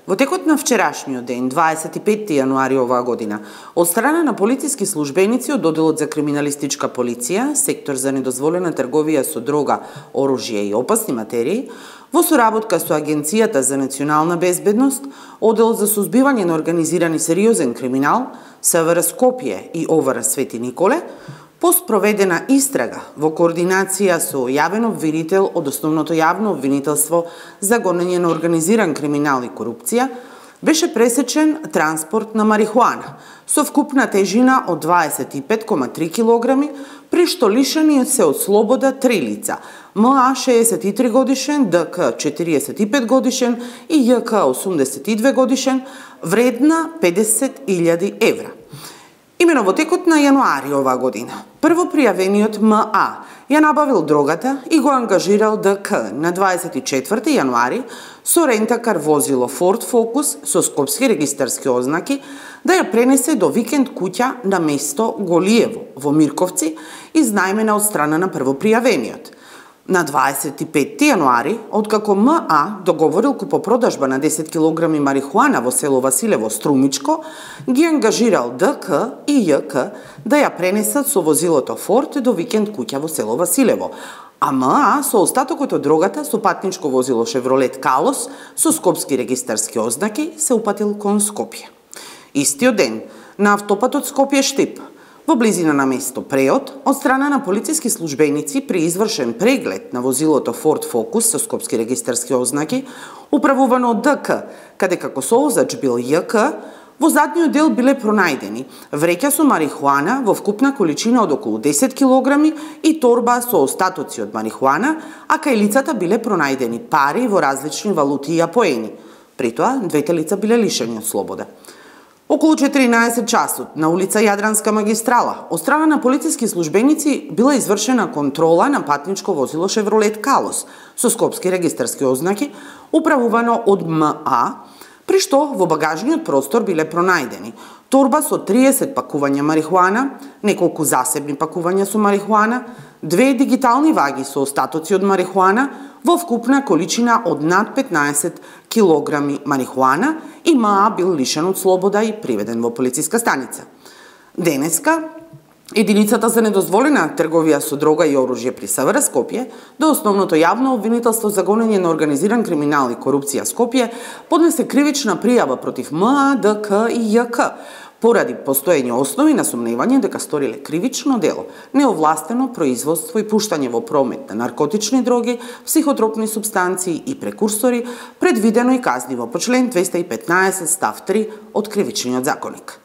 Во текот на вчерашниот ден, 25 јануари оваа година, од страна на полициски службеници од Оделот за криминалистичка полиција, сектор за недозволена трговија со дрога, оружје и опасни материи, во соработка со Агенцијата за национална безбедност, Одел за сузбивање на организиран и сериозен криминал, СВР Скопје и ОВР Свети Николе, спроведена истрага во координација со јавен обвинител од Основното јавно обвинителство за гонење на организиран криминал и корупција, беше пресечен транспорт на марихуана со вкупна тежина од 25,3 кг, при што лишени се од слобода 3 лица: МА 63 годишен, ДК 45 годишен и ЈК 82 годишен, вредна 50.000 евра. Имено во текот на јануари оваа година, прво пријавениот МА ја набавил дрогата и го ангажирал ДК на 24 јануари со рентакар возило Ford Focus со скопски регистарски ознаки да ја пренесе до викенд куќа на место Голиево во Мирковци, изнајмена од страна на прво пријавениот. На 25 јануари, откако МА договорил купопродажба на 10 кг марихуана во село Василево Струмичко, ги ангажирал ДК и ЈК да ја пренесат со возилото Форд до викенд куќа во село Василево, а МА со остатокот од дрогата со патничко возило Шевролет Калос со скопски регистарски ознаки се упатил кон Скопје. Истиот ден, на автопатот Скопје-Штип, во близина на место Преот, од страна на полициски службеници при извршен преглед на возилото Ford Focus со скопски регистарски ознаки, управувано од ДК, каде како соозач бил ЈК, во задниот дел биле пронајдени вреќа со марихуана во вкупна количина од околу 10 кг и торба со остатоци од марихуана, а кај лицата биле пронајдени пари во различни валути и апоени. При тоа, двете лица биле лишени од слобода. Околу 14 часот на улица Јадранска магистрала, од страна на полициски службеници била извршена контрола на патничко возило Шевролет Калос со скопски регистарски ознаки, управувано од МА, при што во багажниот простор биле пронајдени торба со 30 пакувања марихуана, неколку засебни пакувања со марихуана, 2 дигитални ваги со остатоци од марихуана во вкупна количина од над 15 килограми марихуана и МА бил лишен од слобода и приведен во полициска станица. Денеска, Единицата за недозволена трговија со дрога и оружје при СВР Скопје до Основното јавно обвинителство за гонење на организиран криминал и корупција Скопје поднесе кривична пријава против МА, ДК и ЈК поради постоење основи на сомневање дека сториле кривично дело, неовластено производство и пуштање во промет на наркотични дроги, психотропни супстанции и прекурсори, предвидено и казниво по член 215 став 3 од Кривичниот законник.